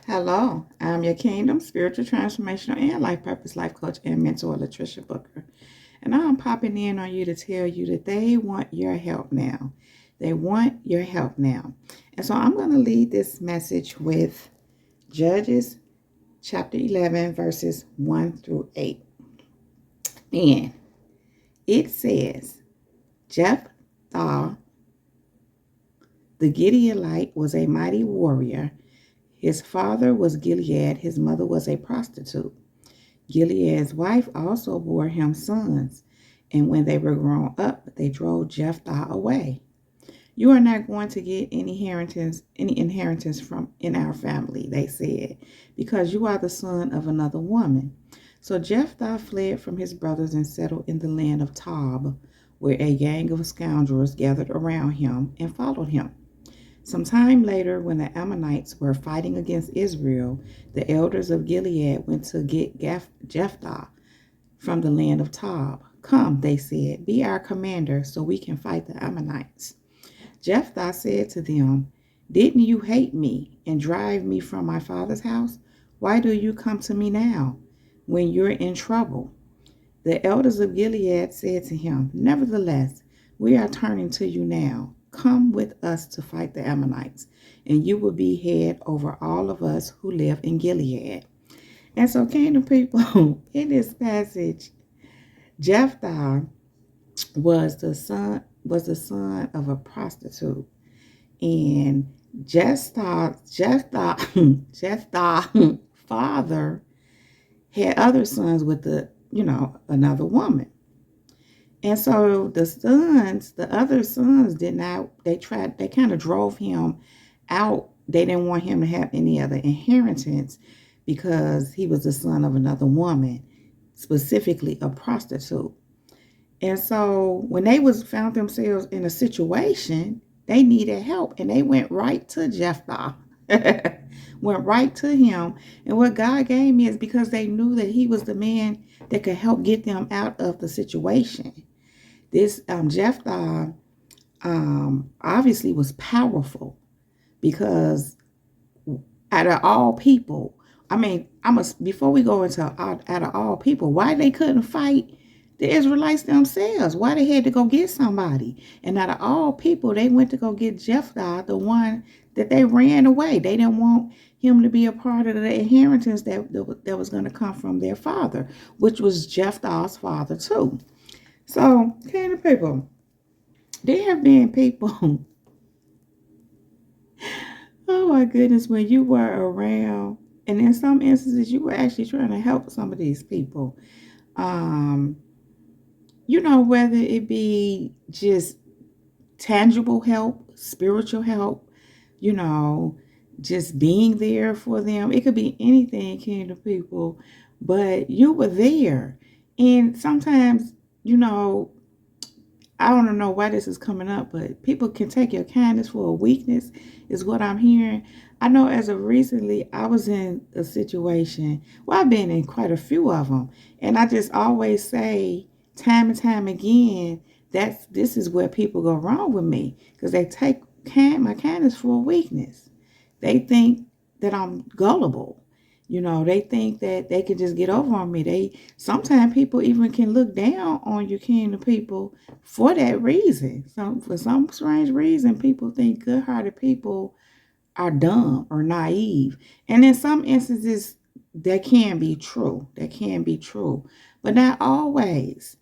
Hello, I'm your Kingdom Spiritual Transformational and Life Purpose Life Coach and Mentor, Latricia Booker. And I'm popping in on you to tell you that they want your help now. They want your help now. And so I'm going to lead this message with Judges chapter 11, verses 1 through 8. And it says, Jephthah the Gileadite was a mighty warrior. His father was Gilead, his mother was a prostitute. Gilead's wife also bore him sons, and when they were grown up, they drove Jephthah away. You are not going to get any inheritance from in our family, they said, because you are the son of another woman. So Jephthah fled from his brothers and settled in the land of Tob, where a gang of scoundrels gathered around him and followed him. Some time later, when the Ammonites were fighting against Israel, the elders of Gilead went to get Jephthah from the land of Tob. Come, they said, be our commander so we can fight the Ammonites. Jephthah said to them, didn't you hate me and drive me from my father's house? Why do you come to me now when you're in trouble? The elders of Gilead said to him, nevertheless, we are turning to you now. Come with us to fight the Ammonites, and you will be head over all of us who live in Gilead. And so, kingdom people, in this passage, Jephthah was the son of a prostitute, and Jephthah's father had other sons with another woman. And so the other sons they kind of drove him out. They didn't want him to have any other inheritance because he was the son of another woman, specifically a prostitute. And so when they found themselves in a situation, they needed help, and they went right to Jephthah. Went right to him. And what God gave me is because they knew that he was the man that could help get them out of the situation. This Jephthah obviously was powerful because out of all people, before we go into out of all people, why they couldn't fight the Israelites themselves? Why they had to go get somebody? And out of all people, they went to go get Jephthah, the one that they ran away. They didn't want him to be a part of the inheritance that was going to come from their father, which was Jephthah's father too. So, kind of people, there have been people, oh my goodness, when you were around, and in some instances, you were actually trying to help some of these people. Whether it be just tangible help, spiritual help, just being there for them. It could be anything, kingdom people, but you were there. And sometimes, I don't know why this is coming up, but people can take your kindness for a weakness, is what I'm hearing. I know as of recently, I was in a situation, well, I've been in quite a few of them, and I just always say, time and time again, this is where people go wrong with me, because they take my kindness for a weakness. They think that I'm gullible. They think that they can just get over on me. Sometimes people even can look down on you, kingdom people, for that reason. For some strange reason, people think good-hearted people are dumb or naive. And in some instances, that can be true. But not always.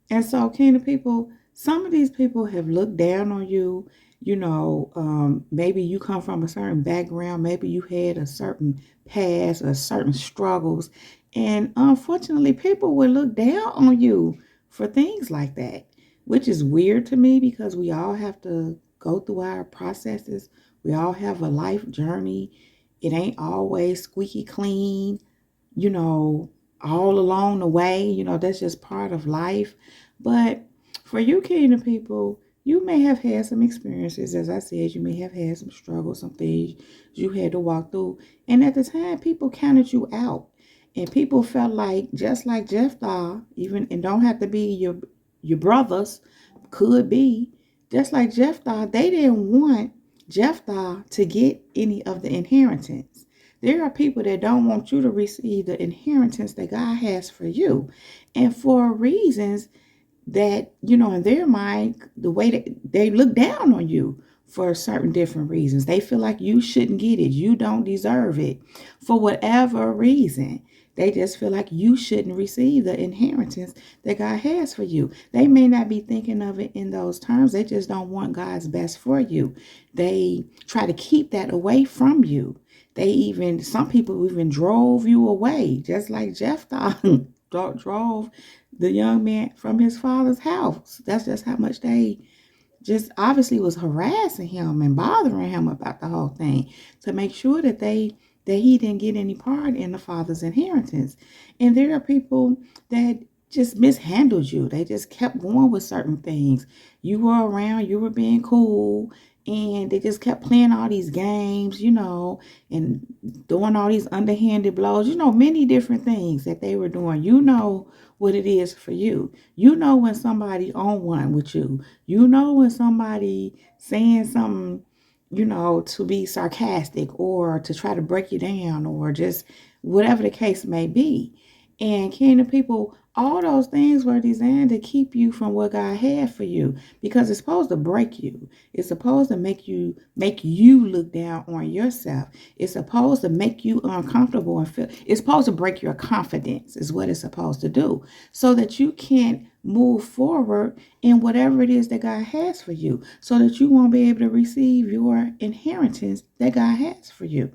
And so, kingdom people, some of these people have looked down on you. Maybe you come from a certain background. Maybe you had a certain past or certain struggles. And unfortunately, people will look down on you for things like that, which is weird to me because we all have to go through our processes. We all have a life journey. It ain't always squeaky clean, all along the way. That's just part of life. But for you, kingdom people, you may have had some experiences. As I said, you may have had some struggles, some things you had to walk through. And at the time, people counted you out. And people felt like, just like Jephthah, even, and don't have to be your brothers, could be, just like Jephthah, they didn't want Jephthah to get any of the inheritance. There are people that don't want you to receive the inheritance that God has for you. And for reasons that, in their mind, the way that they look down on you for certain different reasons. They feel like you shouldn't get it. You don't deserve it. For whatever reason, they just feel like you shouldn't receive the inheritance that God has for you. They may not be thinking of it in those terms. They just don't want God's best for you. They try to keep that away from you. Some people even drove you away, just like Jephthah drove the young man from his father's house. That's just how much they just obviously was harassing him and bothering him about the whole thing to make sure that he didn't get any part in the father's inheritance. And there are people that just mishandled you. They just kept going with certain things. You were around, you were being cool, and they just kept playing all these games, and doing all these underhanded blows, many different things that they were doing. What it is for you. When somebody on one with you. When somebody saying something, to be sarcastic or to try to break you down or just whatever the case may be. And kingdom people, all those things were designed to keep you from what God had for you, because it's supposed to break you. It's supposed to make you look down on yourself. It's supposed to make you uncomfortable and feel. It's supposed to break your confidence is what it's supposed to do, so that you can't move forward in whatever it is that God has for you, so that you won't be able to receive your inheritance that God has for you.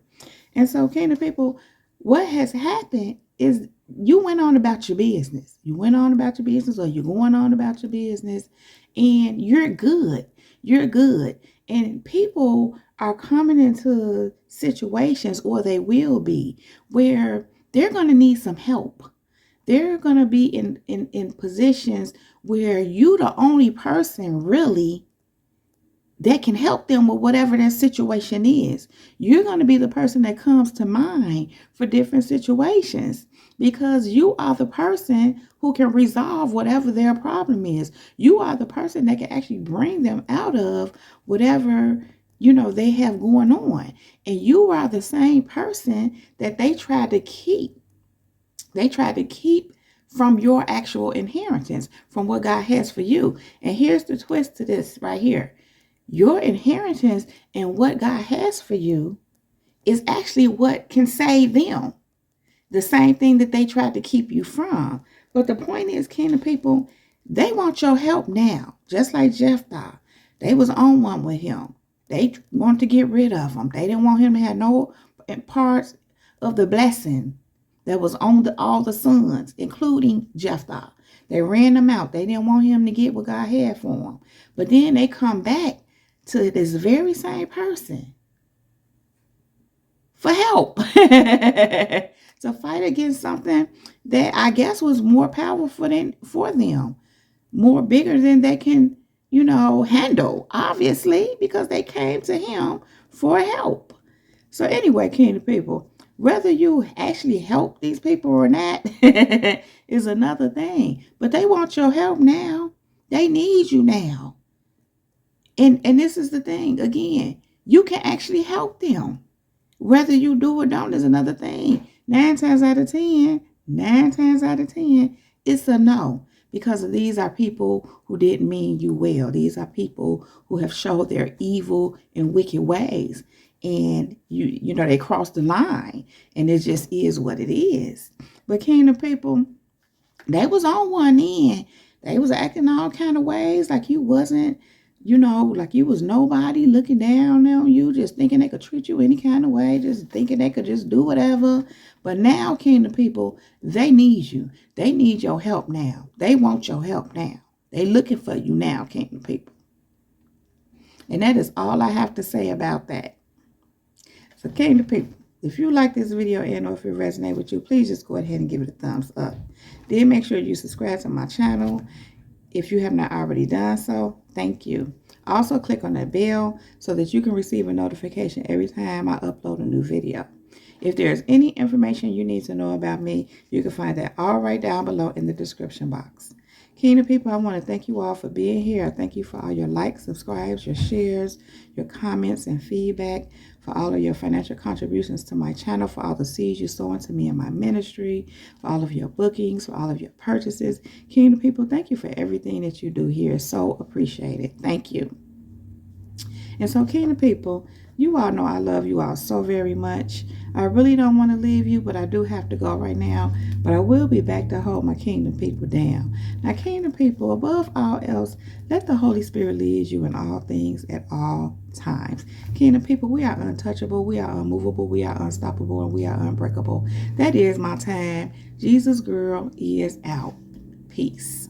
And so, kingdom people, what has happened is you went on about your business. You went on about your business, or you're going on about your business, and you're good. You're good. And people are coming into situations, or they will be, where they're going to need some help. They're going to be in positions where you the only person really that can help them with whatever their situation is. You're going to be the person that comes to mind for different situations, because you are the person who can resolve whatever their problem is. You are the person that can actually bring them out of whatever, they have going on. And you are the same person that they try to keep. They try to keep from your actual inheritance, from what God has for you. And here's the twist to this right here. Your inheritance and what God has for you is actually what can save them. The same thing that they tried to keep you from. But the point is, kingdom people, they want your help now. Just like Jephthah. They was on one with him. They want to get rid of him. They didn't want him to have no parts of the blessing that was on all the sons, including Jephthah. They ran them out. They didn't want him to get what God had for him. But then they come back to this very same person for help to fight against something that I guess was more powerful for them, more bigger than they can, handle, obviously, because they came to him for help. So anyway, kingdom people, whether you actually help these people or not is another thing. But they want your help now. They need you now. And this is the thing, again, you can actually help them. Whether you do or don't is another thing. 9 times out of 10, it's a no. Because these are people who didn't mean you well. These are people who have showed their evil and wicked ways. And they crossed the line. And it just is what it is. But kingdom people, they was on one end. They was acting all kind of ways like you wasn't, like you was nobody, looking down on you, just thinking they could treat you any kind of way, just thinking they could just do whatever. But now, kingdom people, they need you. They need your help now. They want your help now. They looking for you now, kingdom people. And that is all I have to say about that. So, kingdom people, if you like this video and or if it resonates with you, please just go ahead and give it a thumbs up. Then make sure you subscribe to my channel. If you have not already done so, thank you. Also, click on that bell so that you can receive a notification every time I upload a new video. If there's any information you need to know about me, you can find that all right down below in the description box. Kingdom people, I want to thank you all for being here. I thank you for all your likes, subscribes, your shares, your comments, and feedback, for all of your financial contributions to my channel, for all the seeds you sow into me and my ministry, for all of your bookings, for all of your purchases. Kingdom people, thank you for everything that you do here. It's so appreciated. Thank you. And so, Kingdom people, you all know I love you all so very much. I really don't want to leave you, but I do have to go right now. But I will be back to hold my Kingdom people down. Now, Kingdom people, above all else, let the Holy Spirit lead you in all things at all times. Kingdom people, we are untouchable, we are unmovable, we are unstoppable, and we are unbreakable. That is my time. Jesus girl is out. Peace.